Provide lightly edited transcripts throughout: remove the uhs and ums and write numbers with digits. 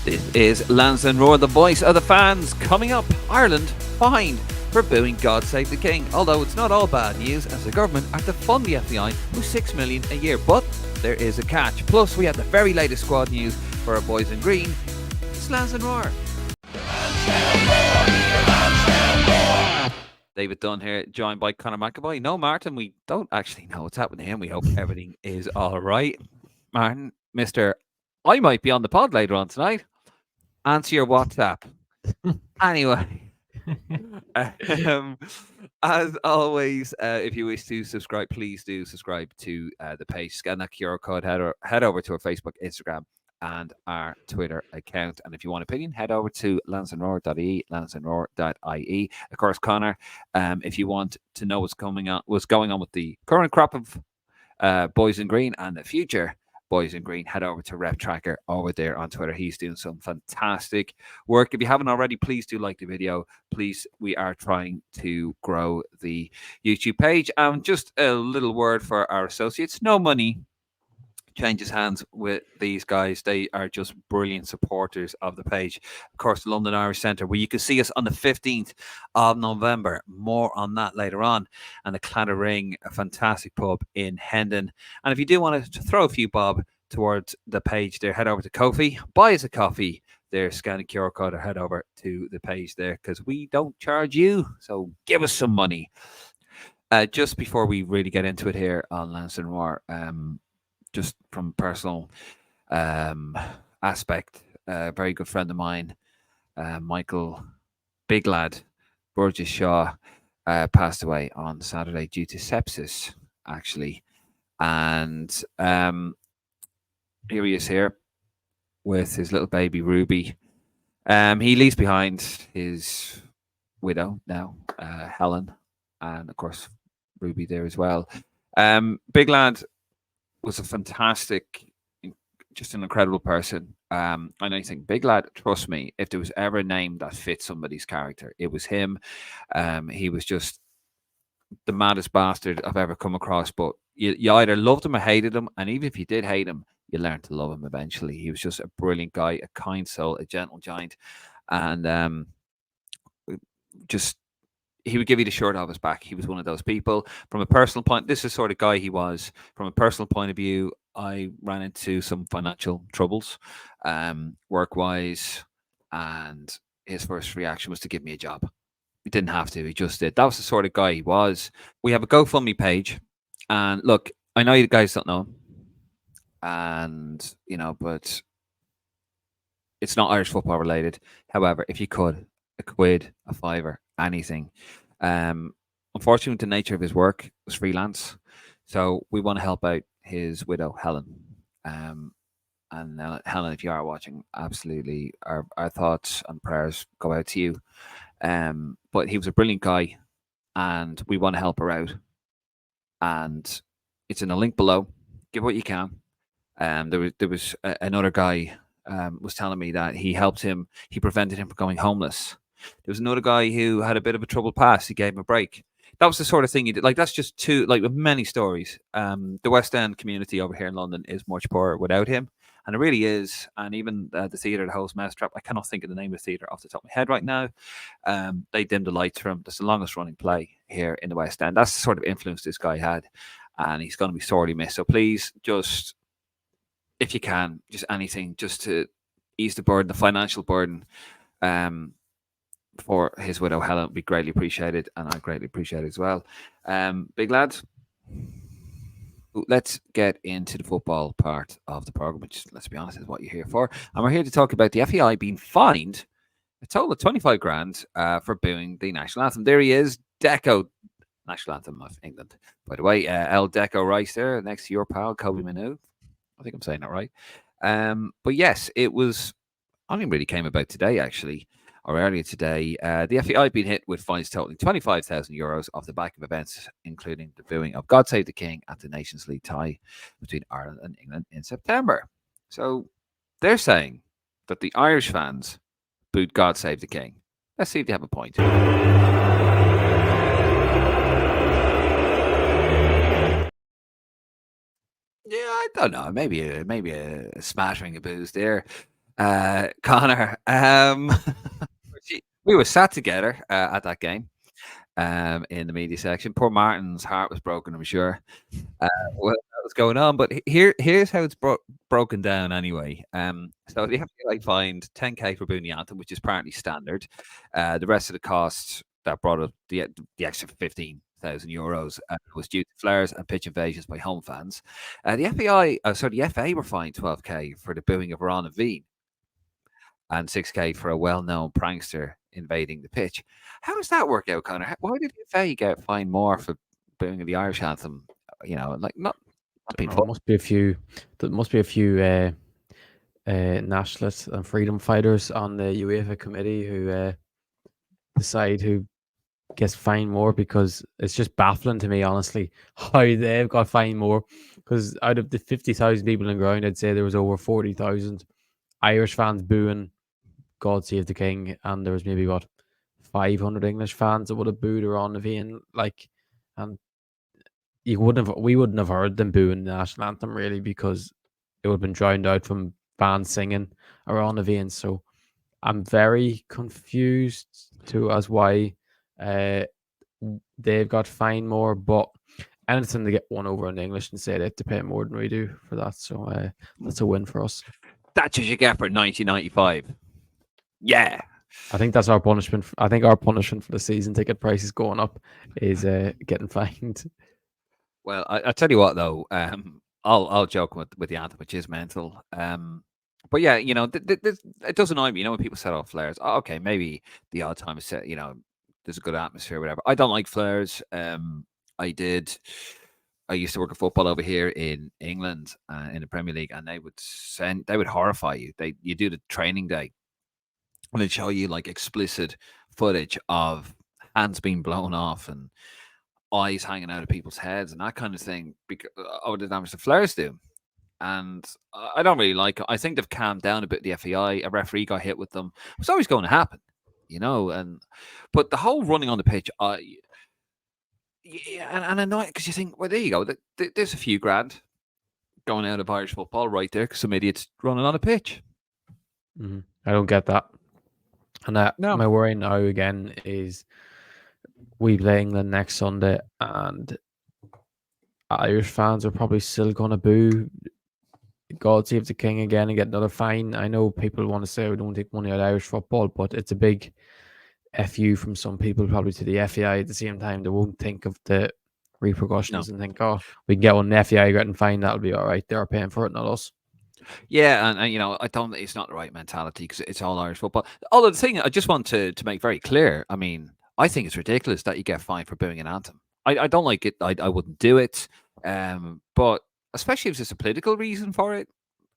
This is Lansdowne Roar, the voice of the fans. Coming up, Ireland fined for booing God Save the King. Although it's not all bad news, as the government are to fund the FDI with $6 million a year. But there is a catch. Plus, we have the very latest squad news for our boys in green. It's Lansdowne Roar. David Dunn here, joined by Conor McAvoy. No, Martin, we don't actually know what's happening to him. We hope everything is all right. Martin, Mr. I might be on the pod later on tonight. Answer your WhatsApp. Anyway, as always, if you wish to subscribe, please do subscribe to the page. Scan that QR code, head over to our Facebook, Instagram, and our Twitter account. And if you want opinion, head over to lansdowneroar.ie, lansdowneroar.ie. Of course, Conor, if you want to know what's going on with the current crop of boys in green and the future boys in green, head over to Rep Tracker over there on Twitter. He's doing some fantastic work. If you haven't already, please do like the video. Please, we are trying to grow the YouTube page. Just a little word for our associates. No money changes hands with these guys. They are just brilliant supporters of the page. Of course, the London Irish Centre, where you can see us on the 15th of November. More on that later on. And the Cladder Ring, a fantastic pub in Hendon. And if you do want to throw a few bob towards the page there, head over to Ko-fi, buy us a coffee there, scan the QR code, or head over to the page there, because we don't charge you. So give us some money. Just before we really get into it here on Lansdowne Roar, just from a personal aspect, a very good friend of mine, Michael, big lad, Burgess Shaw, passed away on Saturday due to sepsis, actually. And here he is here with his little baby, Ruby. He leaves behind his widow now, Helen, and of course, Ruby there as well. Big lad was a fantastic, just an incredible person. And I think big lad, trust me, if there was ever a name that fit somebody's character, it was him. He was just the maddest bastard I've ever come across. But you either loved him or hated him, and even if you did hate him, you learned to love him eventually. He was just a brilliant guy, a kind soul, a gentle giant, and just he would give you the shirt off his back. He was one of those people. From a personal point, this is the sort of guy he was. From a personal point of view, I ran into some financial troubles, work-wise, and his first reaction was to give me a job. He didn't have to. He just did. That was the sort of guy he was. We have a GoFundMe page, and look, I know you guys don't know him, and but it's not Irish football related. However, if you could, a quid, a fiver, anything. Unfortunately, the nature of his work was freelance, so we want to help out his widow, Helen. And Helen, if you are watching, absolutely, our thoughts and prayers go out to you. But he was a brilliant guy, and we want to help her out. And it's in the link below. Give what you can. There was another guy was telling me that he helped him. He prevented him from going homeless. There was another guy who had a bit of a troubled past. He gave him a break. That was the sort of thing he did. Like, that's just two, like, with many stories. The West End community over here in London is much poorer without him. And it really is. And even the theatre, the host Mousetrap, I cannot think of the name of the theatre off the top of my head right now. They dimmed the lights for him. That's the longest running play here in the West End. That's the sort of influence this guy had. And he's going to be sorely missed. So please, just, if you can, just anything, just to ease the burden, the financial burden, for his widow Helen, would be greatly appreciated, and I greatly appreciate it as well. Big lads, let's get into the football part of the program, which, let's be honest, is what you're here for. And we're here to talk about the FEI being fined a total of 25 grand for booing the national anthem. There he is, Deco, national anthem of England, by the way. El Deco Rice there, next to your pal Kobe Manu. I think I'm saying that right. But yes, it was only really came about today, actually, or earlier today. The FAI been hit with fines totaling €25,000 off the back of events, including the booing of God Save the King at the Nations League tie between Ireland and England in September. So they're saying that the Irish fans booed God Save the King. Let's see if they have a point. Yeah, I don't know. Maybe a smattering of boos there. Conor, we were sat together at that game in the media section. Poor Martin's heart was broken, I'm sure. What was going on? But here's how it's broken down anyway. So the FPI fined 10K for booing the anthem, which is apparently standard. The rest of the cost that brought up the extra 15,000 euros was due to flares and pitch invasions by home fans. The FA were fined 12K for the booing of Ron and Veen and 6K for a well-known prankster invading the pitch. How does that work out, Conor? Why did the FA get fined more for booing the Irish anthem? Like not being There must be a few. There must be a few nationalists and freedom fighters on the UEFA committee who decide who gets fined more, because it's just baffling to me, honestly, how they've got fined more. Because out of the 50,000 people in the ground, I'd say there was over 40,000 Irish fans booing "God Save the King," and there was maybe 500 English fans that would have booed around the vein, and we wouldn't have heard them booing the national anthem really, because it would have been drowned out from bands singing around the vein. So I'm very confused too as why they've got fined more, but anything to get one over in English and say they have to pay more than we do for that. So that's a win for us. That's what you get for 1995. Yeah. I think that's our punishment. I think our punishment for the season ticket prices going up is getting fined. Well, I tell you what though, I'll joke with the anthem, which is mental. But yeah, it does annoy me. When people set off flares. Oh, okay, maybe the odd time is set. There's a good atmosphere, whatever. I don't like flares. I used to work at football over here in England in the Premier League, and they would horrify you. You do the training day, and they'd show you like explicit footage of hands being blown off and eyes hanging out of people's heads and that kind of thing because of the damage the flares do. And I don't really like it. I think they've calmed down a bit. The FAI, a referee got hit with them. It's always going to happen, but the whole running on the pitch, and annoying because you think, well, there you go. There's a few grand going out of Irish football right there because some idiots running on a pitch. Mm-hmm. I don't get that. And my worry now again is we play England next Sunday, and Irish fans are probably still going to boo "God Save the King" again and get another fine. I know people want to say we don't take money out of Irish football, but it's a big FU from some people probably to the FAI at the same time. They won't think of the repercussions and think, oh, we can get one FAI getting fined, that'll be all right. They're paying for it, not us. Yeah, and I don't. It's not the right mentality because it's all Irish football. Although the thing I just want to make very clear, I mean, I think it's ridiculous that you get fined for booing an anthem. I don't like it. I wouldn't do it. But especially if there's a political reason for it,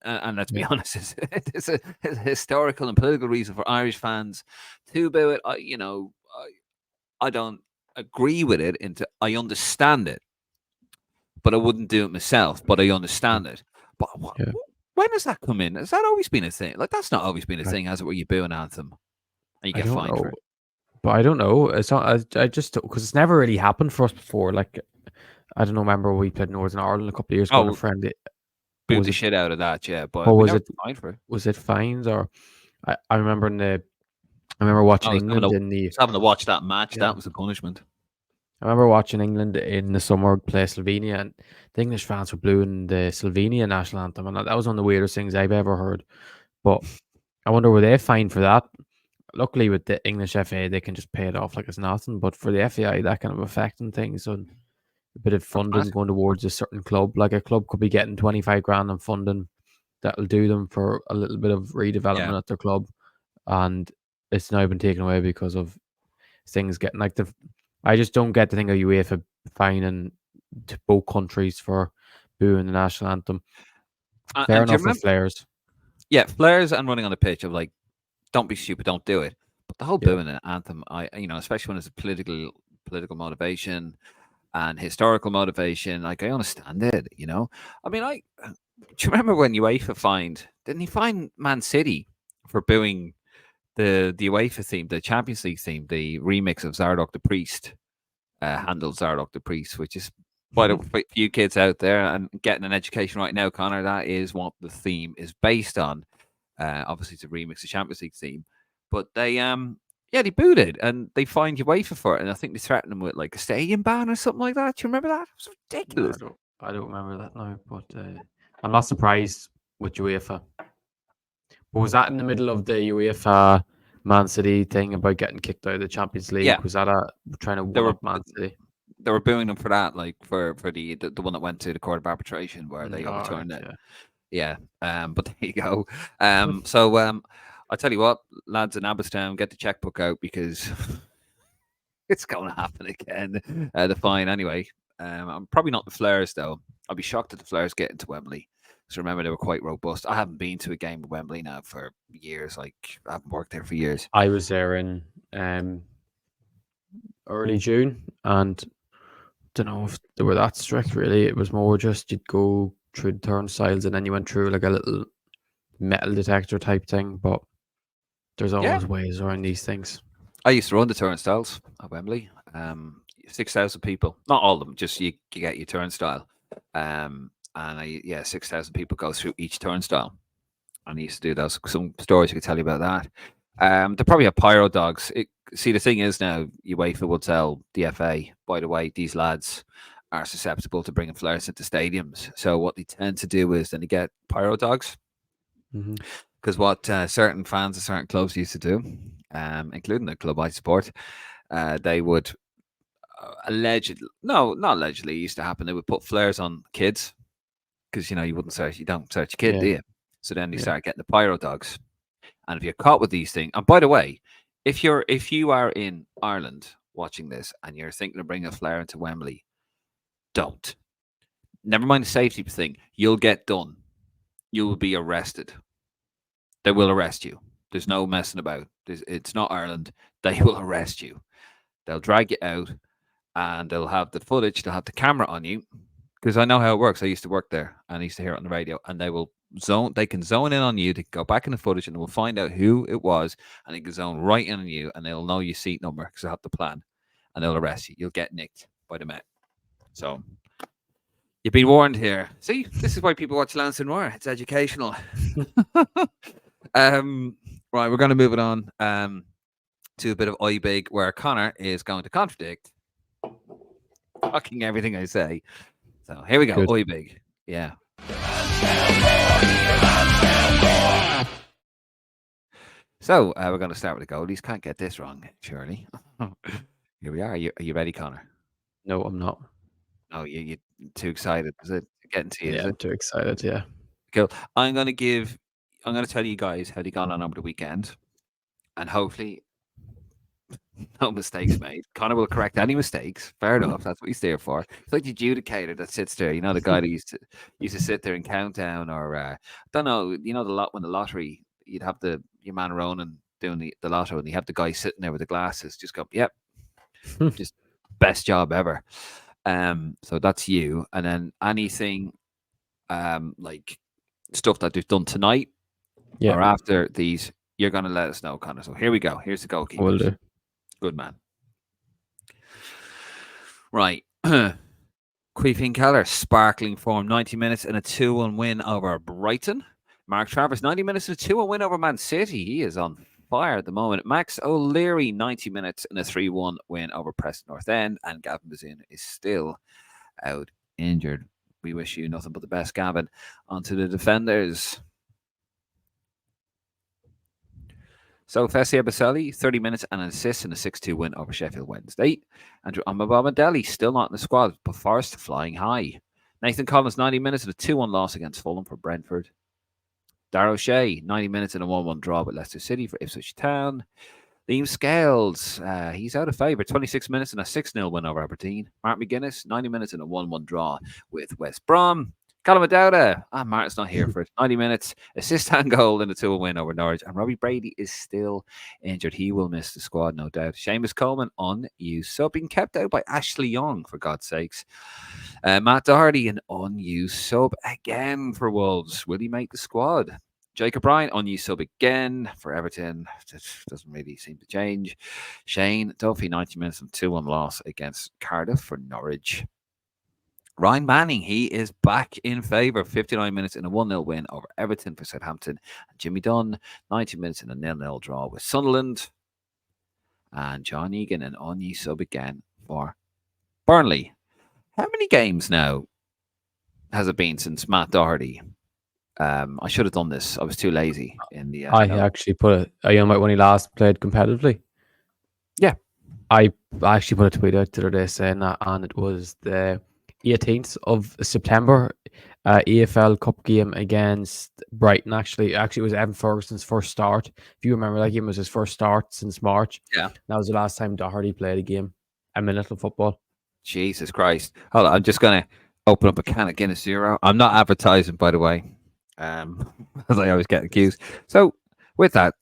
and let's be honest, it's a historical and political reason for Irish fans to boo it. I don't agree with it. I understand it, but I wouldn't do it myself. But I understand it. But when does that come in? Has that always been a thing? Like that's not always been a thing, has it? Where you boo an anthem and you get fined for it. But I don't know. It's not. I just because it's never really happened for us before. Like I don't know. Remember we played Northern Ireland a couple of years ago. A friend booed the shit out of that. Yeah, but was it fined for it? Was it fines or? I remember I remember watching England in the having to watch that match. Yeah. That was a punishment. I remember watching England in the summer play Slovenia, and the English fans were booing the Slovenia national anthem, and that was one of the weirdest things I've ever heard. But I wonder, were they fined for that? Luckily, with the English FA, they can just pay it off like it's nothing. But for the FAI, that kind of affecting things, and a bit of funding going towards a certain club, like a club could be getting 25 grand in funding that'll do them for a little bit of redevelopment at their club, and it's now been taken away because of things getting like I just don't get the thing of UEFA fining to both countries for booing the national anthem. Fair enough for flares. Yeah, flares and running on the pitch of like, don't be stupid, don't do it. But the whole booing an anthem, especially when it's a political motivation and historical motivation, like I understand it. I mean, do you remember when UEFA didn't he fine Man City for booing the UEFA theme, the Champions League theme, the remix of Zardock the Priest, handled Zardock the Priest, which is quite a few kids out there and getting an education right now, Conor. That is what the theme is based on. Obviously, it's a remix of Champions League theme, but they they booed it and they fined UEFA for it, and I think they threatened them with like a stadium ban or something like that. Do you remember that? It was No, ridiculous. I don't remember that now, but I'm not surprised with UEFA. But was that in the middle of the UEFA Man City thing about getting kicked out of the Champions League? Yeah, Was that trying to they one were up Man City? they were booing them for that, like for the one that went to the court of arbitration where they All right, overturned it. yeah. Yeah, but there you go. So I'll tell you what, lads in Abbottstown, get the checkbook out because it's going to happen again. The fine, anyway. I'm probably not the Flares though. I'll be shocked if the Flares get into Wembley. So remember, they were quite robust. I haven't been to a game at Wembley now for years. Like I haven't worked there for years. I was there in early June, and don't know if they were that strict. Really, it was more just you'd go through the turnstiles, and then you went through like a little metal detector type thing. But there's Yeah, always ways around these things. I used to run the turnstiles at Wembley. 6,000 people, not all of them, just you get your turnstile. And 6,000 people go through each turnstile. And I used to do those. Some stories I could tell you about that. They probably have pyro dogs. See, the thing is now, UEFA will tell the FA, by the way, these lads are susceptible to bringing flares into stadiums. So what they tend to do is then they get pyro dogs. Because what certain fans of certain clubs used to do, including the club I support, they would allegedly, no, not allegedly, it used to happen. They would put flares on kids because you don't search a kid, do you? So then they start getting the pyro dogs, and if you're caught with these things, and by the way, if you are in Ireland watching this and you're thinking of bringing a flare into Wembley, don't. Never mind the safety thing. You'll get done. You will be arrested. They will arrest you. There's no messing about. It's not Ireland. They will arrest you. They'll drag you out, and they'll have the footage. They'll have the camera on you, because I know how it works. I used to work there, and I used to hear it on the radio. And they can zone in on you. They can go back in the footage, and they will find out who it was, and they can zone right in on you, and they'll know your seat number because they have the plan, and they'll arrest you. You'll get nicked by the Met. So you've been warned here. See, this is why people watch Lansdowne Wire. It's educational. Right, we're going to move it on to a bit of OBIG, where Conor is going to contradict fucking everything I say. So here we go. OBIG. Yeah. So we're going to start with the goalies. Can't get this wrong, surely. Here we are. Are you ready, Conor? No, I'm not. Oh, you're too excited. Is it getting to you? Yeah, I'm too excited. Yeah. Cool. I'm going to tell you guys how they got on over the weekend, and hopefully no mistakes made. Conor will correct any mistakes. Fair enough. That's what he's there for. It's like the adjudicator that sits there. You know, the guy that used to sit there and count down, or I don't know. You know, when the lottery, you'd have your man Ronan doing the lotto, and you have the guy sitting there with the glasses, just go, yep, just best job ever. So that's you, and then anything, like stuff that they've done tonight, or after these, you're gonna let us know, Conor. So here we go. Here's the goalkeeper. Will do. Good man. Right. Queefing Keller, sparkling form, 90 minutes and a 2-1 win over Brighton. Mark Travers, 90 minutes and a 2-1 win over Man City. He is on fire at the moment. Max O'Leary, 90 minutes and a 3-1 win over Preston North End. And Gavin Bazin is still out injured. We wish you nothing but the best, Gavin. On to the defenders. So Fessia Baselli, 30 minutes and an assist in a 6-2 win over Sheffield Wednesday. Andrew Amabamadeli, still not in the squad, but Forest flying high. Nathan Collins, 90 minutes and a 2-1 loss against Fulham for Brentford. Darrow Shea, 90 minutes and a 1-1 draw with Leicester City for Ipswich Town. Liam Scales, he's out of favour, 26 minutes and a 6-0 win over Aberdeen. Mark McGuinness, 90 minutes and a 1-1 draw with West Brom. Callum O'Dowda, Martin's not here for it. 90 minutes, assist and goal in a 2-1 win over Norwich. And Robbie Brady is still injured. He will miss the squad, no doubt. Seamus Coleman unused sub, being kept out by Ashley Young, for God's sakes. Matt Doherty, an unused sub again for Wolves. Will he make the squad? Jacob Ryan, unused sub again for Everton. That doesn't really seem to change. Shane Duffy, 90 minutes and 2-1 loss against Cardiff for Norwich. Ryan Manning, he is back in favour. 59 minutes in a 1-0 win over Everton for Southampton. And Jimmy Dunn, 90 minutes in a 0-0 draw with Sunderland. And John Egan and Onyi sub again for Burnley. How many games now has it been since Matt Doherty? I should have done this. I was too lazy in the. I actually put it. Are you about when he last played competitively? Yeah. I actually put a tweet out the other day saying that, and it was the 18th of September, EFL Cup game against Brighton. Actually, it was Evan Ferguson's first start. If you remember, that game was his first start since March. Yeah. That was the last time Doherty played a game, a minute of football. Jesus Christ. Hold on, I'm just going to open up a can of Guinness Zero. I'm not advertising, by the way, as I always get accused. So, with that,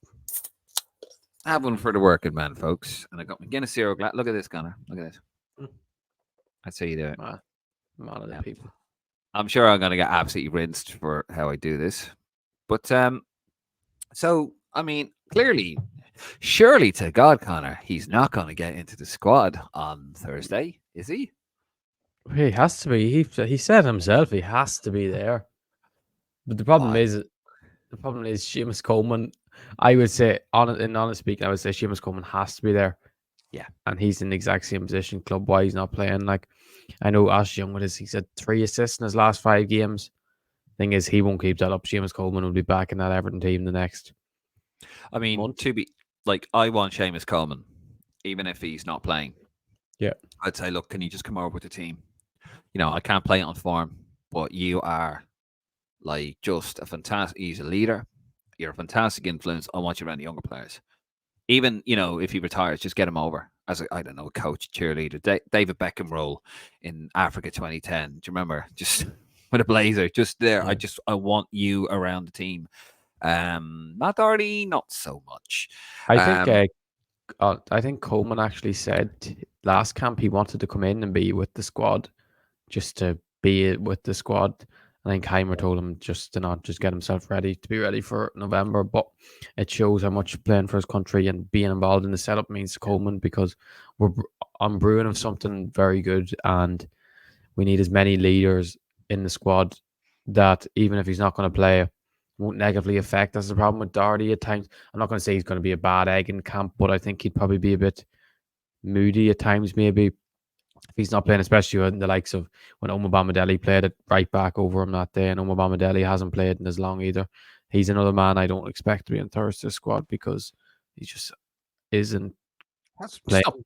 I have one for the working man, folks. And I got my Guinness Zero glass. Look at this, Conor. Look at this. That's how you do it. Man of the people. I'm sure I'm going to get absolutely rinsed for how I do this. But, so, I mean, clearly, surely to God, Conor, he's not going to get into the squad on Thursday, is he? He has to be. He said himself he has to be there. But the problem is Seamus Coleman. I would say, in honest speaking, I would say Seamus Coleman has to be there. Yeah, and he's in the exact same position club wise, not playing. Like, I know Ash Young with he's had 3 assists in his last 5 games. Thing is, he won't keep that up. Seamus Coleman will be back in that Everton team the next. I mean, month. to be like, I want Seamus Coleman, even if he's not playing. Yeah, I'd say, look, can you just come over with the team? You know, I can't play it on form, but you are like just a fantastic. He's a leader. You're a fantastic influence. I want you around the younger players. Even, you know, if he retires, just get him over as a, I don't know, a coach, cheerleader. David Beckham role in Africa 2010. Do you remember? Just with a blazer, just there. Yeah. I want you around the team. Matt Doherty, not so much. I think Coleman actually said last camp he wanted to come in and be with the squad, just to be with the squad. I think Heimer told him just to not just get himself ready to be ready for November, but it shows how much playing for his country and being involved in the setup means to Coleman, because I'm brewing of something very good, and we need as many leaders in the squad that even if he's not going to play, won't negatively affect. That's the problem with Doherty at times. I'm not going to say he's going to be a bad egg in camp, but I think he'd probably be a bit moody at times, maybe, if he's not playing, especially in the likes of when Omobamidele played it right back over him that day, and Omobamidele hasn't played in as long either. He's another man I don't expect to be in Thursday's squad because he just isn't playing, not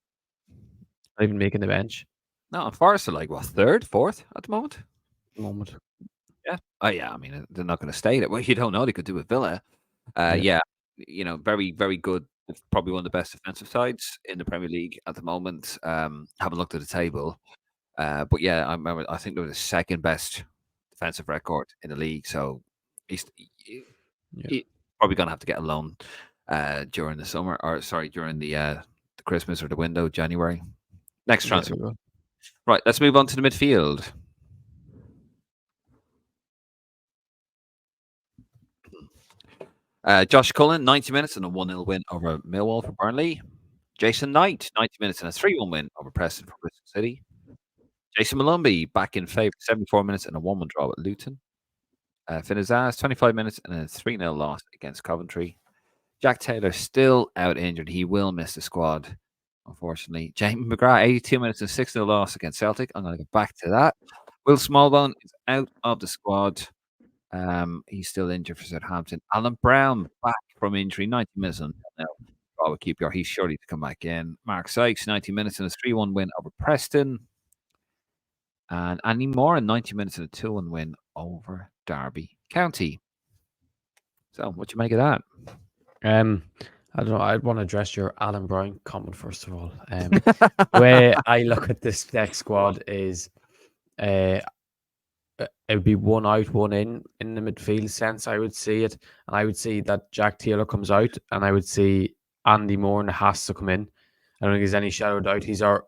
even making the bench. No, Forest are like, what, 3rd, 4th at the moment? Yeah. Oh, yeah. I mean, they're not going to stay there. Well, you don't know. They could do with Villa. Yeah. You know, very, very good. Probably one of the best defensive sides in the Premier League at the moment. Haven't looked at the table. But yeah, I remember, I think they were the 2nd best defensive record in the league. So he's probably going to have to get a loan during the summer, or sorry, during the Christmas or the window, January. Next transfer. Right, let's move on to the midfield. Josh Cullen, 90 minutes and a 1-0 win over Millwall for Burnley. Jason Knight, 90 minutes and a 3-1 win over Preston for Bristol City. Jason Malumbi, back in favour, 74 minutes and a 1-1 draw with Luton. Finn Azaz, 25 minutes and a 3-0 loss against Coventry. Jack Taylor still out injured. He will miss the squad, unfortunately. Jamie McGrath, 82 minutes and 6-0 loss against Celtic. I'm going to get back to that. Will Smallbone is out of the squad. He's still injured for Southampton. Alan Brown back from injury, 90 minutes and now with QPR. He's surely to come back in. Mark Sykes, 90 minutes and a 3-1 win over Preston. And Andy Moore, 90 minutes and a 2-1 win over Derby County. So, what do you make of that? I don't know. I'd want to address your Alan Brown comment first of all. Where I look at this next squad is, it would be one out, one in the midfield sense. I would see it, and I would see that Jack Taylor comes out, and I would see Andy Moore has to come in. I don't think there's any shadow of doubt. He's our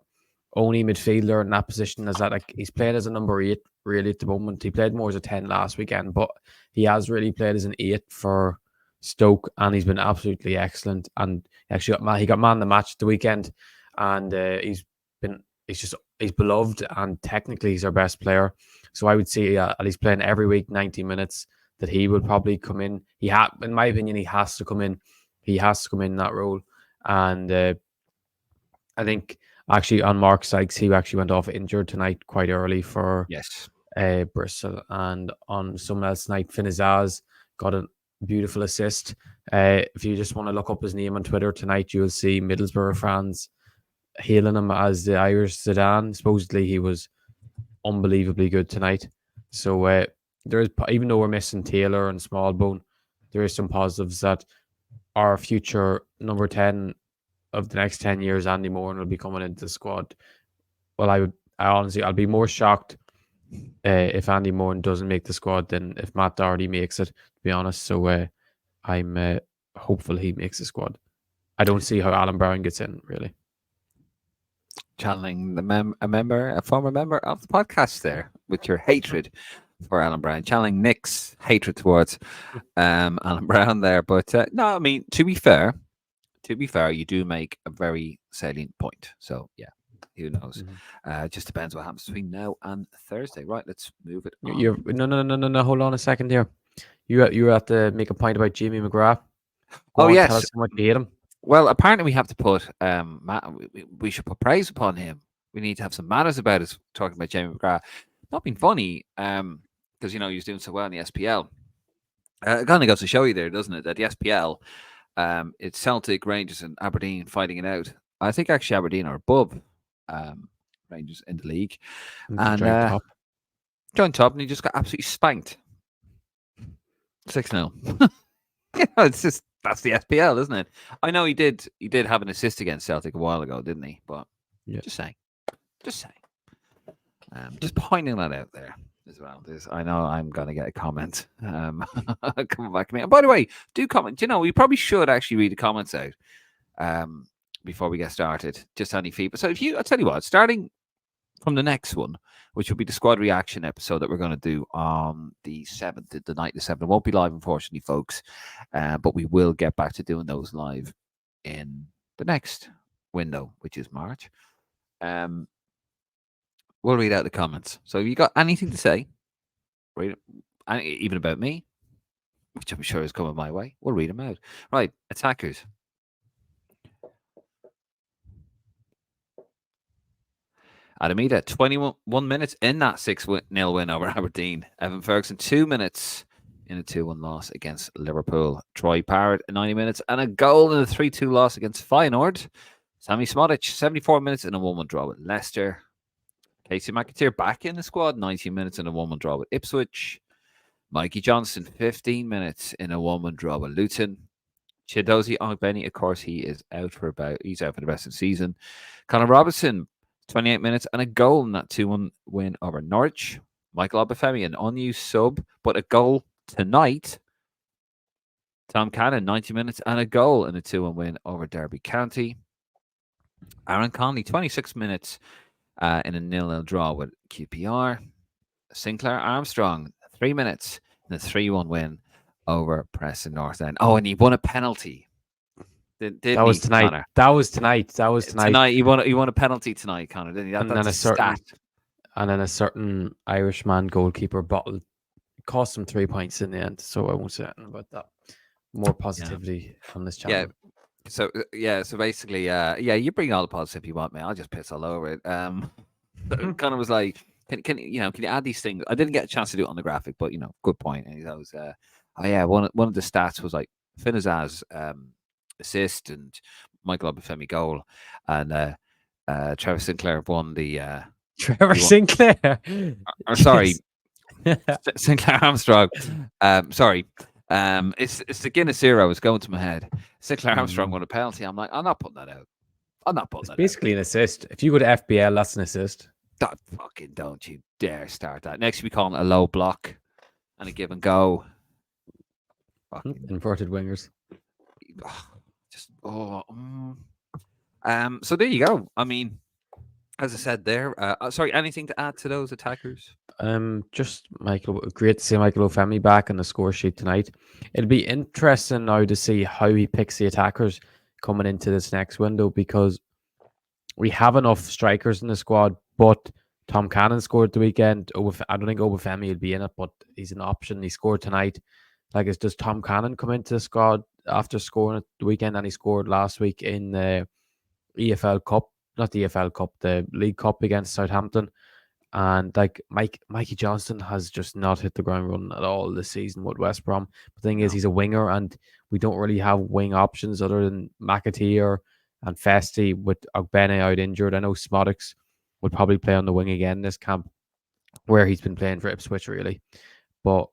only midfielder in that position. As that, like, he's played as a number 8 really at the moment. He played more as a 10 last weekend, but he has really played as an 8 for Stoke, and he's been absolutely excellent. And actually, he got man of the match the weekend, and he's just he's beloved, and technically he's our best player. So I would say at least playing every week 90 minutes that he will probably come in. In my opinion, he has to come in. He has to come in that role. And I think actually on Mark Sykes, he actually went off injured tonight quite early for Yes. Bristol. And on someone else tonight, Finazaz got a beautiful assist. If you just want to look up his name on Twitter tonight, you'll see Middlesbrough fans hailing him as the Irish Zidane. Supposedly he was unbelievably good tonight. So there is, even though we're missing Taylor and Smallbone, there is some positives that our future number 10 of the next 10 years, Andy Moran, will be coming into the squad. Well, I honestly, I'll be more shocked if Andy Moran doesn't make the squad than if Matt Doherty makes it, to be honest. So I'm hopeful he makes the squad. I don't see how Alan Brown gets in, really. Channeling a former member of the podcast there with your hatred for Alan Brown, channeling Nick's hatred towards Alan Brown there. But no, I mean, to be fair, you do make a very salient point. So yeah, who knows? Just depends what happens between now and Thursday. Right, let's move it on. No. Hold on a second here. You have to make a point about Jamie McGrath. Yes. Tell us how much you hate him. Well, apparently we have to put we should put praise upon him. We need to have some manners about us talking about Jamie McGrath. Not being funny, because he was doing so well in the SPL. It kind of goes to show you there, doesn't it, that the SPL, it's Celtic, Rangers, and Aberdeen fighting it out. I think actually Aberdeen are above Rangers in the league, and joint top, and he just got absolutely spanked 6-0. It's just. That's the SPL, isn't it? I know he did have an assist against Celtic a while ago, didn't he? But just saying. Just pointing that out there as well. I know I'm going to get a comment coming back to me. And by the way, do comment. We probably should actually read the comments out before we get started. Just any feedback. So I'll tell you what, starting from the next one, which will be the squad reaction episode that we're going to do on the 7th, the night of the 7th. It won't be live, unfortunately, folks, but we will get back to doing those live in the next window, which is March. We'll read out the comments. So if you got anything to say, read it, even about me, which I'm sure is coming my way, we'll read them out. Right, attackers. Adamida, 21 minutes in that 6-0 win over Aberdeen. Evan Ferguson, 2 minutes in a 2-1 loss against Liverpool. Troy Parrott, 90 minutes and a goal in a 3-2 loss against Feyenoord. Sammy Smodic, 74 minutes in a 1-1 draw with Leicester. Casey McAteer back in the squad, 90 minutes in a 1-1 draw with Ipswich. Mikey Johnson, 15 minutes in a 1-1 draw with Luton. Chidozie Ogbeni, of course, he's out for the rest of the season. Conor Robinson, 28 minutes and a goal in that 2-1 win over Norwich. Michael Obafemi, an unused sub, but a goal tonight. Tom Cannon, 90 minutes and a goal in a 2-1 win over Derby County. Aaron Conley, 26 minutes in a 0-0 draw with QPR. Sinclair Armstrong, 3 minutes in a 3-1 win over Preston North End. Oh, and he won a penalty. That was tonight. Conor? That was tonight. Tonight, he won a penalty tonight, Conor, didn't he? And then a certain Irishman goalkeeper bottle cost him 3 points in the end. So I won't say anything about that. More positivity on this channel. Yeah. So basically, you bring all the positivity you want, man. I'll just piss all over it. Conor was like, can you add these things? I didn't get a chance to do it on the graphic, but good point. And I was, one of the stats was like Finazaz assist and Michael Obafemi goal, and Trevor Sinclair won the Sinclair. Sorry, Sinclair Armstrong. Sorry. It's the Guinness Zero is going to my head. Sinclair Armstrong won a penalty. I'm like, I'm not putting that out. It's basically an assist. If you go to FBL, that's an assist. Don't you dare start that. Next we call it a low block and a give and go. Inverted wingers. So there you go. I mean, as I said there, sorry, anything to add to those attackers? Just Michael, great to see Michael O'Femi back on the score sheet tonight. It'll be interesting now to see how he picks the attackers coming into this next window, because we have enough strikers in the squad But Tom Cannon scored the weekend. I don't think Obafemi will be in it, but he's an option. He scored tonight. Like, does Tom Cannon come into the squad after scoring at the weekend? And he scored last week in the EFL Cup, not the EFL Cup, the League Cup against Southampton. And like Mikey Johnston has just not hit the ground running at all this season with West Brom. The thing is, he's a winger, and we don't really have wing options other than McAteer and Festy with Ogbene out injured. I know Smodics would probably play on the wing again this camp, where he's been playing for Ipswich, really. But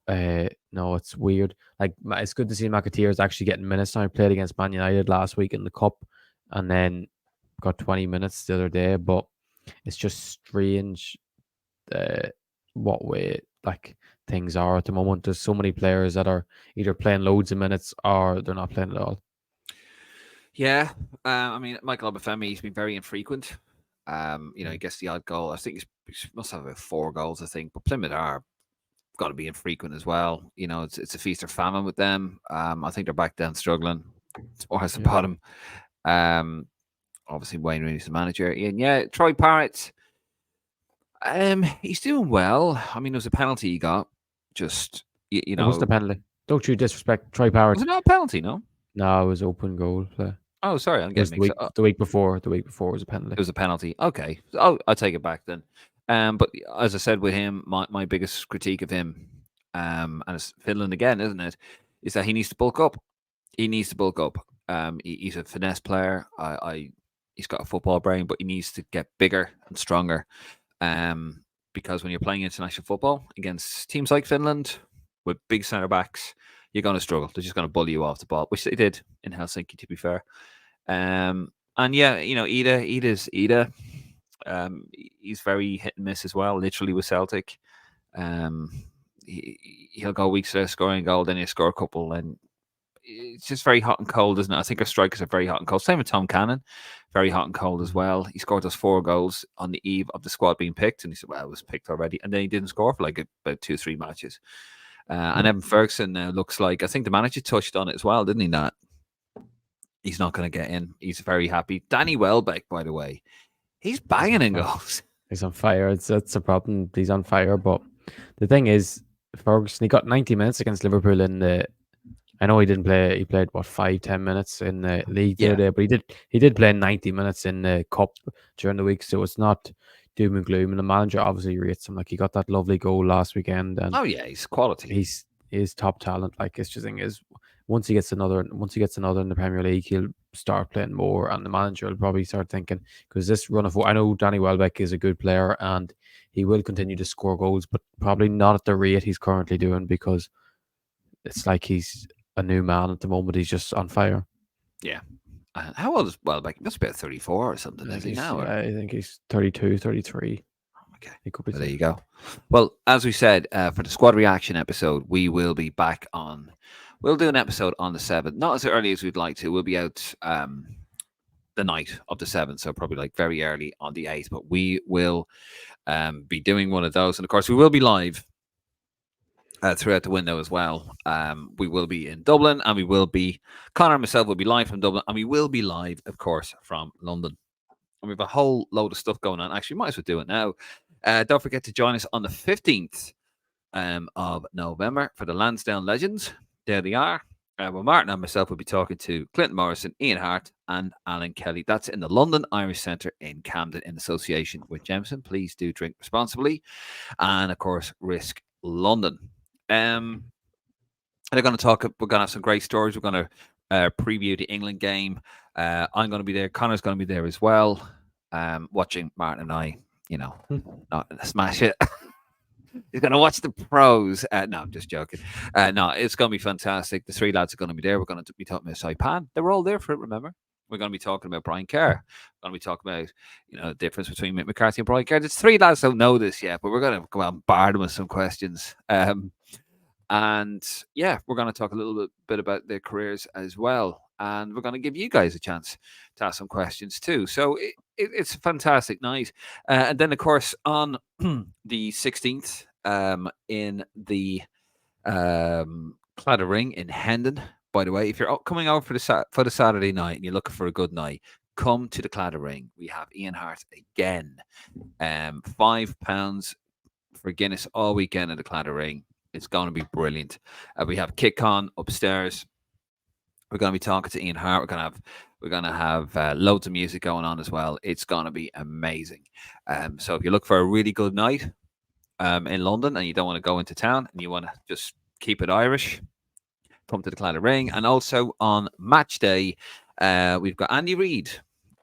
no, it's weird. Like, it's good to see McAteer is actually getting minutes now. He played against Man United last week in the Cup, and then got 20 minutes the other day. But it's just strange what way like things are at the moment. There's so many players that are either playing loads of minutes or they're not playing at all. Yeah, I mean, Michael Obafemi, he's been very infrequent. He gets the odd goal. I think he must have about 4 goals, I think. But Plymouth are got to be infrequent as well. It's a feast or famine with them. I think they're back down struggling towards the bottom. Obviously, Wayne Rooney's the manager. And yeah, Troy Parrott, he's doing well. I mean, there was a penalty he got. Just, It wasn't a penalty. Don't you disrespect Troy Parrott. Was it not a penalty, no? No, it was open goal play. Oh, sorry, I'm getting mixed up. The week before was a penalty. It was a penalty. Okay, I'll take it back then. But as I said with him, my biggest critique of him, and it's Finland again, isn't it, is that he needs to bulk up. He needs to bulk up. He's a finesse player. He's got a football brain, but he needs to get bigger and stronger. Because when you're playing international football against teams like Finland with big centre backs, you're going to struggle. They're just going to bully you off the ball, which they did in Helsinki, to be fair. And yeah, Ida's Ida. He's very hit and miss as well, literally with Celtic. He'll go weeks without scoring a goal, then he'll score a couple, and it's just very hot and cold, isn't it? I think our strikers are very hot and cold. Same with Tom Cannon, very hot and cold as well. He scored those 4 goals on the eve of the squad being picked, and he said, well, it was picked already. And then he didn't score for like about 2 or 3 matches. And Evan Ferguson now looks like, I think the manager touched on it as well, didn't he, Nat? He's not going to get in. He's very happy. Danny Welbeck, by the way, he's banging in goals. He's on fire. That's a problem. He's on fire. But the thing is, Ferguson, he got 90 minutes against Liverpool in the. I know he didn't play. He played 5-10 minutes in the league the other day, but he did play 90 minutes in the cup during the week. So it's not doom and gloom. And the manager obviously rates him. Like, he got that lovely goal last weekend. And he's quality. He's top talent. Like, it's just thing is, once he gets another in the Premier League, he'll start playing more, and the manager will probably start thinking, because this run of, I know Danny Welbeck is a good player and he will continue to score goals, but probably not at the rate he's currently doing, because it's like he's a new man at the moment. He's just on fire. Yeah. How old is Welbeck? He must be about 34 or something, is he now? I think he's 32, 33. Okay. He could be. Well, there you go. Well, as we said, for the squad reaction episode, we will be back on. We'll do an episode on the 7th, not as early as we'd like to. We'll be out the night of the 7th, so probably like very early on the 8th. But we will be doing one of those, and of course, we will be live throughout the window as well. We will be in Dublin, and we will be, Conor and myself will be live from Dublin, and we will be live, of course, from London. And we have a whole load of stuff going on. Actually, might as well do it now. Don't forget to join us on the 15th of November for the Lansdowne Legends. There they are. Well, Martin and myself will be talking to Clinton Morrison, Ian Hart, and Alan Kelly. That's in the London Irish Centre in Camden in association with Jameson. Please do drink responsibly. And, of course, Risk London. And they're going to talk. We're going to have some great stories. We're going to preview the England game. I'm going to be there. Conor's going to be there as well. Watching Martin and I, not smash it. He's going to watch the pros. No, I'm just joking. No, it's going to be fantastic. The 3 lads are going to be there. We're going to be talking about Saipan. They were all there for it, remember? We're going to be talking about Brian Kerr. We're going to be talking about, the difference between Mick McCarthy and Brian Kerr. There's 3 lads don't know this yet, but we're going to go out and bar them with some questions. And yeah, we're going to talk a little bit about their careers as well. And we're going to give you guys a chance to ask some questions too. So it's a fantastic night. And then, of course, on the 16th, in the Claddagh Ring in Hendon, by the way, if you're coming out for the Saturday night and you're looking for a good night, come to the Cladder Ring. We have Ian Hart again. £5 for Guinness all weekend at the Cladder Ring. It's going to be brilliant. We have Kick On upstairs. We're going to be talking to Ian Hart. We're going to have loads of music going on as well. It's going to be amazing. So if you look for a really good night in London and you don't want to go into town and you want to just keep it Irish, come to the Cladder Ring. And also on match day, we've got Andy Reid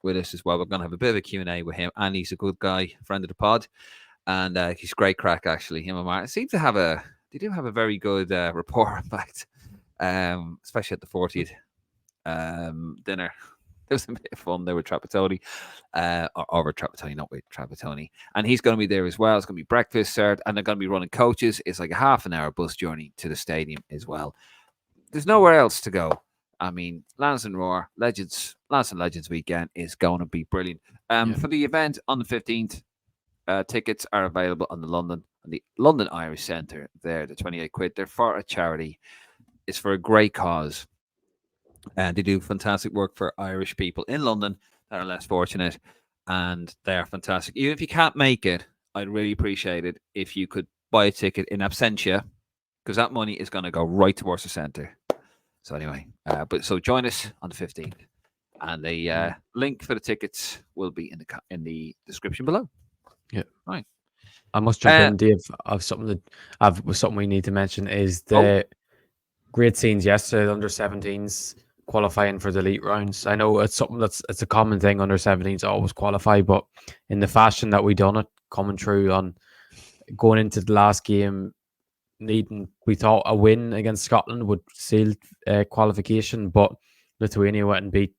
with us as well. We're going to have a bit of a Q&A with him. Andy's a good guy, friend of the pod, and he's great crack, actually. Him and Martin seem to have they do have a very good rapport, in fact, especially at the 40th dinner. There was a bit of fun there with Trapattoni, or over Trapattoni, not with Trapattoni. And he's going to be there as well. It's going to be breakfast served, and they're going to be running coaches. It's like a half an hour bus journey to the stadium as well. There's nowhere else to go. I mean, Lansdowne Legends weekend is going to be brilliant. For the event on the 15th, tickets are available on the London Irish Centre. There, the 28 quid. They're for a charity. It's for a great cause. And they do fantastic work for Irish people in London that are less fortunate, and they are fantastic. Even if you can't make it, I'd really appreciate it if you could buy a ticket in absentia, because that money is going to go right towards the centre. So anyway, so join us on the 15th, and the link for the tickets will be in the description below. Yeah, right. I must jump in, Dave. Something we need to mention is the great scenes yesterday. The under-17s qualifying for the elite rounds. I know it's something it's a common thing. Under-17s always qualify, but in the fashion that we done it, coming through on going into the last game, we thought a win against Scotland would seal qualification, but Lithuania went and beat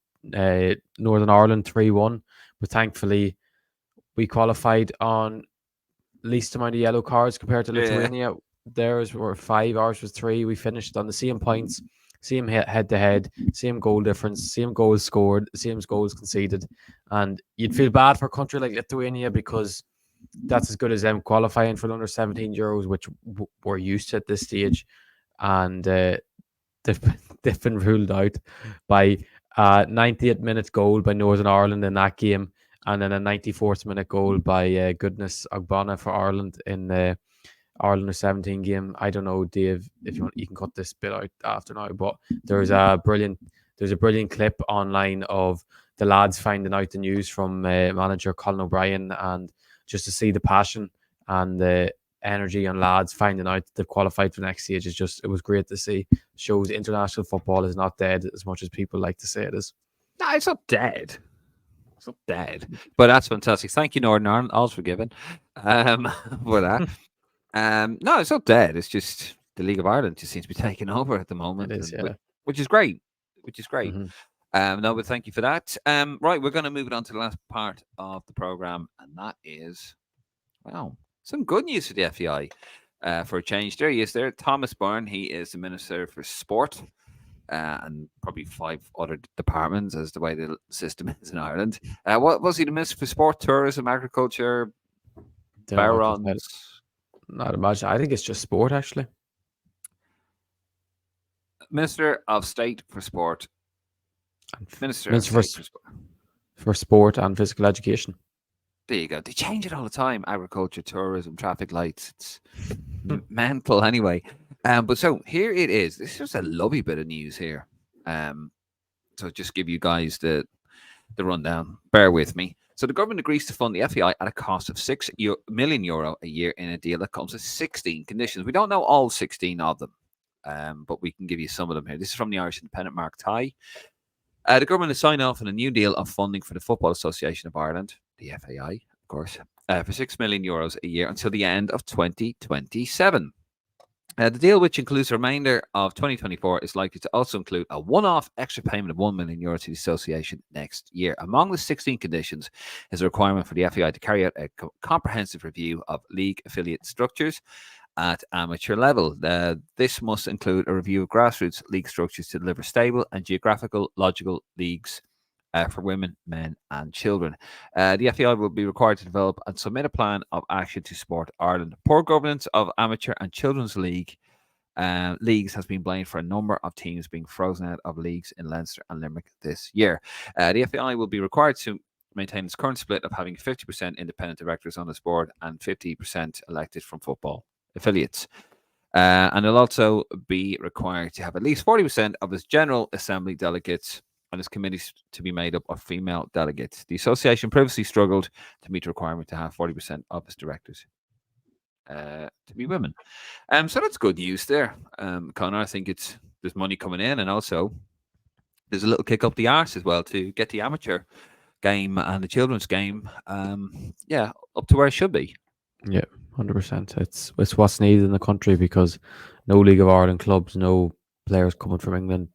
Northern Ireland 3-1. But thankfully, we qualified on least amount of yellow cards compared to Lithuania. Theirs were 5, ours was 3. We finished on the same points, same head-to-head, same goal difference, same goals scored, same goals conceded. And you'd feel bad for a country like Lithuania because that's as good as them qualifying for the under-17 Euros, which we're used to at this stage. And they've been ruled out by a 98th minute goal by Northern Ireland in that game, and then a 94th minute goal by Goodness Ogbonna for Ireland in the Ireland under-17 game. I don't know, Dave, if you want, you can cut this bit out after now, but there's a brilliant clip online of the lads finding out the news from manager Colin O'Brien, and just to see the passion and the energy on lads finding out they've qualified for the next stage it was great to see. Shows international football is not dead as much as people like to say it is. No, it's not dead. It's not dead, but that's fantastic. Thank you, Northern Ireland. All's forgiven for that. No, it's not dead. It's just the League of Ireland just seems to be taking over at the moment. It is, which is great. Mm-hmm. No, but thank you for that. Right, we're going to move it on to the last part of the program, and that is, some good news for the FEI. For a change, there he is. There, Thomas Byrne. He is the Minister for Sport, and probably 5 other departments, as the way the system is in Ireland. What was he, the Minister for Sport, Tourism, Agriculture, Barons? Not imagine. I think it's just sport, actually. Minister of State for Sport. Minister for Sport and Physical Education. There you go. They change it all the time. Agriculture, tourism, traffic lights. It's mental anyway. But so here it is. This is just a lovely bit of news here. So just give you guys the rundown. Bear with me. So the government agrees to fund the FEI at a cost of €6 million a year in a deal that comes with 16 conditions. We don't know all 16 of them, but we can give you some of them here. This is from the Irish Independent, Mark Tighe. The government has signed off on a new deal of funding for the Football Association of Ireland, the FAI, of course, for €6 million a year until the end of 2027. The deal, which includes the remainder of 2024, is likely to also include a one-off extra payment of €1 million to the association next year. Among the 16 conditions is a requirement for the FAI to carry out a comprehensive review of league affiliate structures at amateur level. This must include a review of grassroots league structures to deliver stable and geographical logical leagues for women, men and children. The FAI will be required to develop and submit a plan of action to support Ireland. Poor governance of amateur and children's league leagues has been blamed for a number of teams being frozen out of leagues in Leinster and Limerick this year. The FAI will be required to maintain its current split of having 50% independent directors on its board and 50% elected from football affiliates. And it'll also be required to have at least 40% of its General Assembly delegates and its committees to be made up of female delegates. The association previously struggled to meet the requirement to have 40% of its directors to be women. So that's good news there, Conor. I think there's money coming in, and also there's a little kick up the arse as well to get the amateur game and the children's game, up to where it should be. Yeah, 100%. It's what's needed in the country, because no League of Ireland clubs, no players coming from England,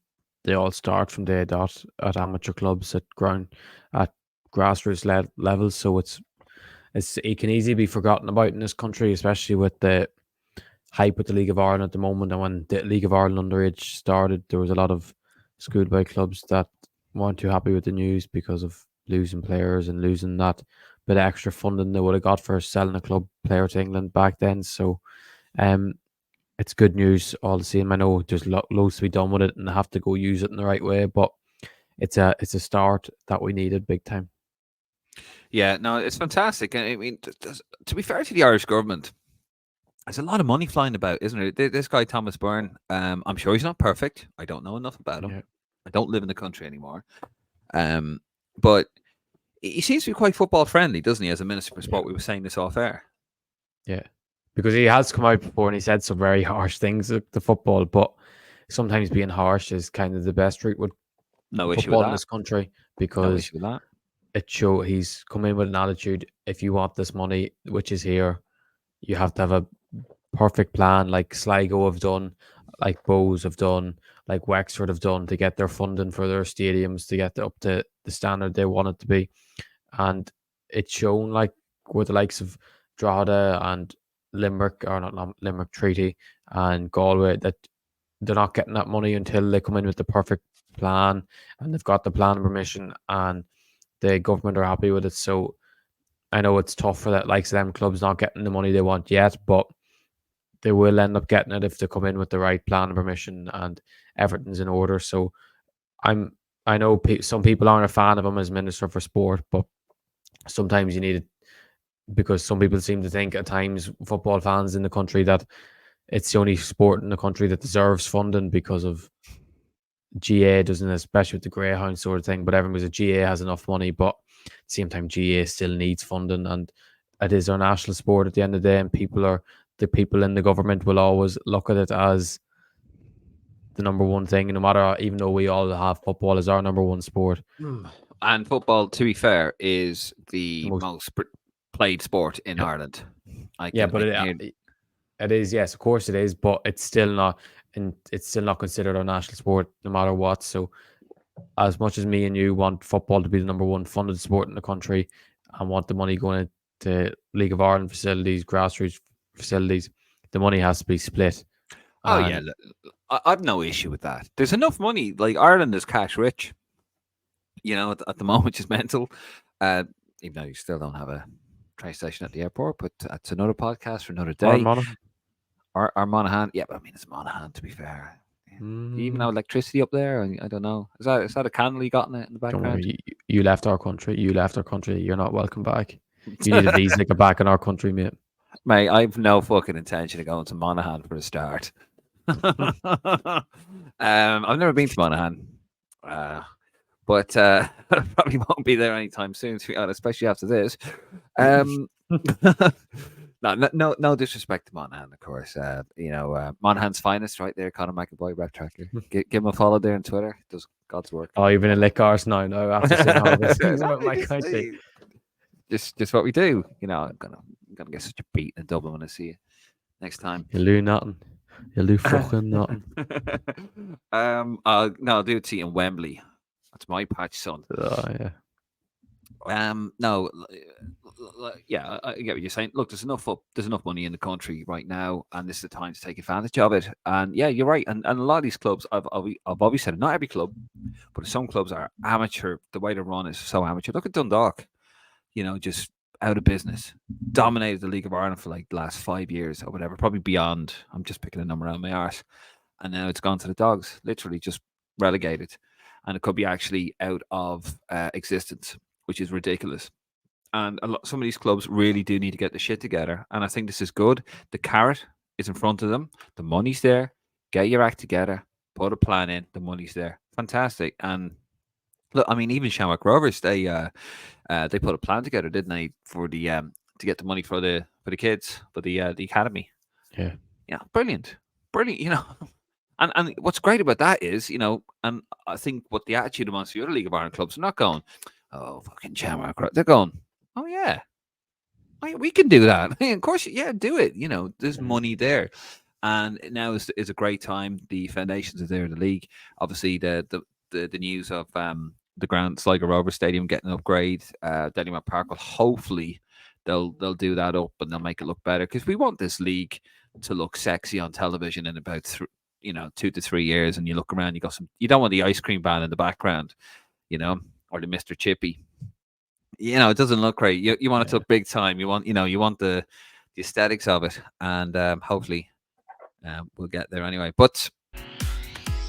they all start from day dot at amateur clubs at grassroots levels. So it can easily be forgotten about in this country, especially with the hype with the League of Ireland at the moment. And when the League of Ireland underage started, there was a lot of schoolboy clubs that weren't too happy with the news because of losing players and losing that bit of extra funding they would have got for selling a club player to England back then. So it's good news all the same. I know there's loads to be done with it and they have to go use it in the right way, but it's a start that we needed big time. Yeah, no, it's fantastic. I mean, to be fair to the Irish government, there's a lot of money flying about, isn't there? This guy, Thomas Byrne, I'm sure he's not perfect. I don't know enough about him. Yeah. I don't live in the country anymore. But he seems to be quite football friendly, doesn't he, as a Minister for Sport? We were saying this off air. Yeah, because he has come out before and he said some very harsh things to football, but sometimes being harsh is kind of the best route with football in this country, because he's come in with an attitude: if you want this money, which is here, you have to have a perfect plan, like Sligo have done, like Bows have done, like Wexford have done, to get their funding for their stadiums to get up to the standard they want it to be. And it's shown, like with the likes of Drogheda and Limerick, or not Limerick, Treaty and Galway, that they're not getting that money until they come in with the perfect plan and they've got the plan permission and the government are happy with it. So I know it's tough for that likes of them clubs not getting the money they want yet, but they will end up getting it if they come in with the right plan and permission and everything's in order. So I know some people aren't a fan of him as Minister for Sport, but sometimes you need it, because some people seem to think at times, football fans in the country, that it's the only sport in the country that deserves funding because of GA doesn't, especially with the Greyhound sort of thing. But everyone was GA has enough money, but at the same time, GA still needs funding, and it is our national sport at the end of the day. And the people in the government will always look at it as the number one thing, no matter, even though we all have football as our number one sport. And football, to be fair, is the most played sport in Ireland. It is, yes, of course it is, but it's still not, and it's still not considered our national sport no matter what. So as much as me and you want football to be the number one funded sport in the country and want the money going to League of Ireland facilities, grassroots facilities, the money has to be split. Yeah, I've no issue with that. There's enough money. Like, Ireland is cash rich, at the moment, which is mental. Even though you still don't have a train station at the airport, but that's another podcast for another day. Or Monaghan. Yeah, but I mean, it's Monaghan, to be fair. Do you even have electricity up there? I don't know. Is that a candle you got in the background? Don't worry, you left our country. You're not welcome back. You need a visa to get back in our country, mate. Mate, I've no fucking intention of going to Monaghan for a start. I've never been to Monaghan, but I probably won't be there anytime soon, to be honest, especially after this. No disrespect to Monaghan, of course. Monaghan's finest, right there, Conor McAvoy, Rep Tracker. Give him a follow there on Twitter. Does God's work. Oh, you've been a lick arse now. No, after saying all this things about my country. Just what we do. I'm gonna get such a beat in Dublin when I see you next time. You'll do nothing. You'll do fucking nothing. No, I'll do it to you in Wembley. That's my patch, son. Oh yeah. No, yeah, I get what you're saying. Look, there's enough money in the country right now, and this is the time to take advantage of it. And yeah, you're right. And a lot of these clubs, I've always said, not every club, but some clubs are amateur. The way they run is so amateur. Look at Dundalk. Just out of business. Dominated the League of Ireland for like the last 5 years or whatever, probably beyond. I'm just picking a number out of my arse. And now it's gone to the dogs, literally just relegated. And it could be actually out of existence, which is ridiculous. And some of these clubs really do need to get the shit together. And I think this is good. The carrot is in front of them. The money's there. Get your act together. Put a plan in. The money's there. Fantastic. And look, I mean, even Shamrock Rovers, they put a plan together, didn't they, for the to get the money for the kids, for the academy. Yeah, brilliant. You know. And what's great about that is, you know, and I think what the attitude amongst the other League of Ireland clubs are not going, oh, fucking Shamrock. They're going, oh, yeah, we can do that. Of course, yeah, do it. You know, there's money there. And now is a great time. The foundations are there in the league. Obviously, the news of the ground, Sligo Rovers Stadium getting an upgrade, Denmark Park, will hopefully they'll do that up and they'll make it look better, because we want this league to look sexy on television in about 2 to 3 years. And you look around, you don't want the ice cream van in the background, you know, or the Mr. Chippy. You know, it doesn't look great. You want it to look big time. You want the aesthetics of it, and hopefully we'll get there anyway. But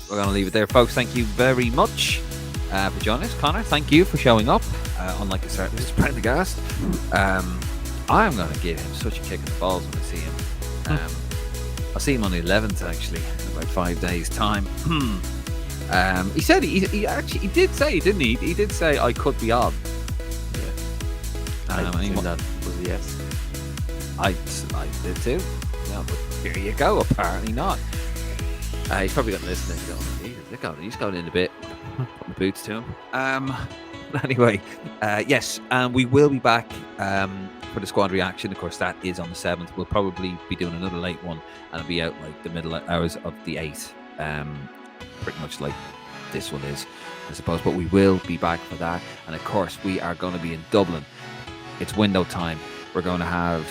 we're going to leave it there, folks. Thank you very much for joining us. Conor, thank you for showing up. Unlike a certain Mr. Prendergast, I'm going to give him such a kick in the balls when I see him. I'll see him on the 11th, actually, in about 5 days' time. He said he actually did say, didn't he? He did say I could be on. I think that was a yes. I did too. Yeah, but here you go. Apparently not. He's probably going to listen and go, he's going in a bit. Putting the boots to him. Anyway, yes, and we will be back for the squad reaction. Of course, that is on the 7th. We'll probably be doing another late one, and it'll be out like the middle hours of the 8th. Pretty much like this one is, I suppose. But we will be back for that. And of course, we are going to be in Dublin. It's window time. We're going to have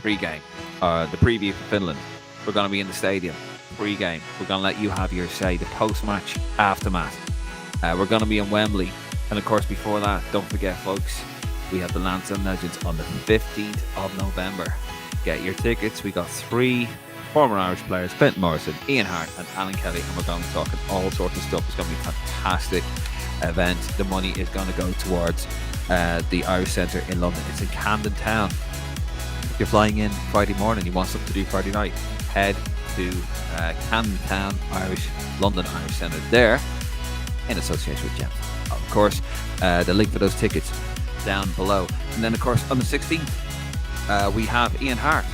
pre-game, the preview for Finland. We're going to be in the stadium. Pre-game. We're going to let you have your say. The post-match, aftermath. We're going to be in Wembley. And of course, before that, don't forget, folks, we have the Lansdowne Legends on the 15th of November. Get your tickets. We got 3 former Irish players, Clinton Morrison, Ian Hart and Alan Kelly, and we're going to be talking all sorts of stuff. It's going to be a fantastic event. The money is going to go towards the Irish Centre in London. It's in Camden Town. If you're flying in Friday morning, you want something to do Friday night, head to Camden Town London Irish Centre there, in association with Gems. Of course, the link for those tickets down below. And then, of course, on the 16th, we have Ian Hart.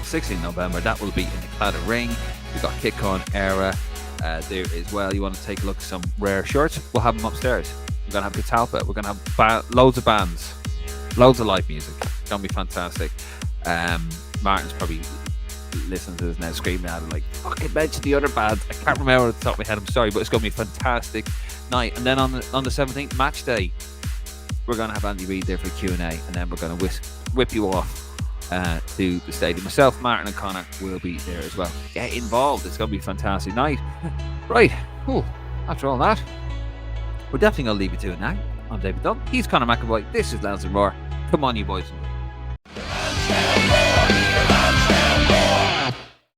16th November, that will be in the Claddagh Ring. We've got Kick-On Era there as well. You want to take a look at some rare shirts? We'll have them upstairs. We're going to have Catalpa. We're going to have loads of bands, loads of live music. It's going to be fantastic. Martin's probably listening to this now, screaming at him like, fucking mention the other bands. I can't remember at the top of my head. I'm sorry, but it's going to be a fantastic night. And then on the 17th, match day, we're going to have Andy Reid there for Q&A, and then we're going to whip you off to the stadium. Myself, Martin and Conor will be there as well. Get involved. It's going to be a fantastic night. Right. Ooh, after all that, we're definitely going to leave you to it now. I'm David Dunn. He's Conor McAvoy. This is Lansdowne Roar. Come on, you boys and girls.